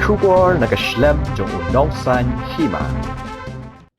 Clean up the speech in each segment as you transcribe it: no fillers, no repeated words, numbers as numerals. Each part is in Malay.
Shubor nakaslem jong unongsan hima.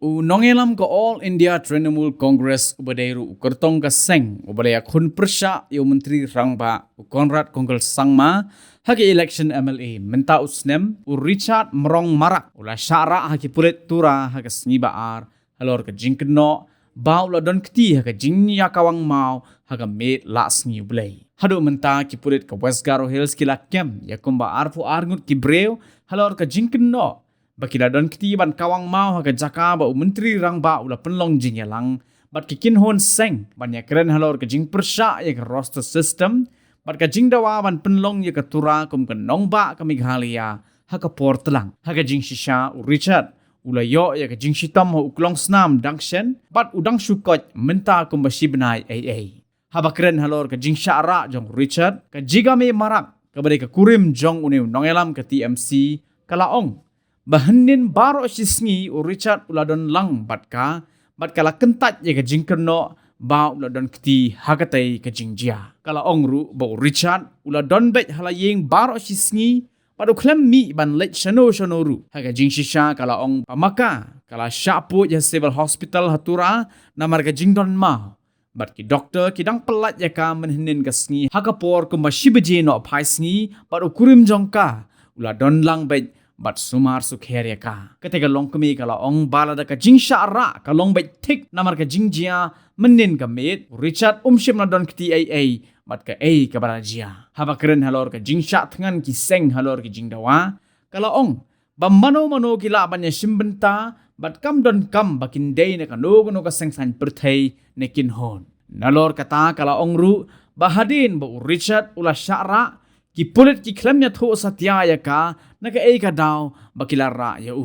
Nongelam ko All India Trinamool Congress ubadairu ukertong ka seng ubadaya kun persya yu menteri rangba Conrad Kongkel Sangma hagi election MLA menta usnem Richard Merong Marak ula syara hagi pulit tura hagi sengibaar halor ke jingkeno bau la don keti hagi jingnya kawang mau hagi mate la sengi ublay hadu menta ki pulit ke West Garo Hills kila kem ya kumba arfu arngut ki breu halor ke jingkeno bakila don keti ban kawang mau haga jaka ba menteri rangba ula penlong jing yalang bat kikin hon seng ban ya keren halor ke jing persya ya ke roster system bat ka jing dawa ban penlong ya ke tura kum ke nongba ke Meghalaya haga portlang haga jing shisha Richard ula yo ya ke jing shitam ho uklong snam dangshen bat udang syukot menta kum ba shibnai AA haba keren halor ke jing syara jong Richard ke jigame marak ke badai ke kurim jong uniu nongelam ke TMC kalaong bahanin baro sisngi Richard uladon lang batka batkala kentat ye ke jingkerno ba uladon keti hagatai ke jingjia kala ongru ba Richard uladon bet halayeng baro sisngi padu klem mi ban let shanoru haga jingshisha kala ong pamaka kala syapu ya civil hospital hatura namar ke jingdon ma bat ki doktor kidang pelat ya ka menhinin ke sngi hagapor ke mashibeje no pai sngi padu kurim jongka uladon lang bet bat sumar sukheria ka ketika long kemi kala ong balada ka jingsha ra ka long bet tik namar ka jingjia menin ka met Richard umshim na don kti AA bat ka ka barajia haba keren halor ka jingsha tngan ki seng halor ki jingdawa kala ong bamano kila banya simbenta bat kam don kam bakin day na kanogo no ka sengsan perthai nekin hon nalor kata kala ong ru bahadin ba Richard ula syara ki pulit ki klemnya tho satya ya ka naka ka daw bakila ra ya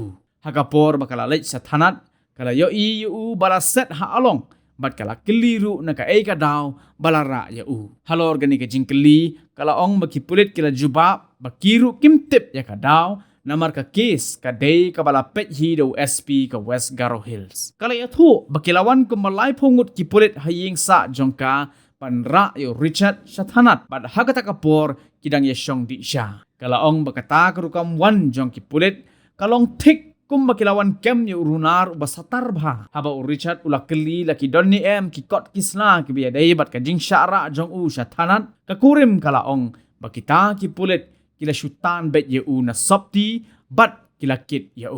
hagapor bakala lech sathanat kala yo yu bala set ha along bat kala keliru naka ka daw balara ya halor gani ka jingkeli kala ong baki pulit kila jubab bakiru kimtip ya ka daw namar ka case ka day ka bala pet hi do SP ka West Garo Hills kala ya tho bakilawan ko malai phongut ki pulit haying sa jongka panra yo Richard sathanat bat hagata kapor kidang yesyong di siya kala ong bakata karukam wan jong ki pulit kalong tik kum bakilawan kem yo runar basatar bha haba Richard ulakeli laki donni ki kot kisla ki biadai bat ka jing syara jong sathanat kakurim kala ong bakita ki pulit kila syutan bet ye na sopti bat kila kit ya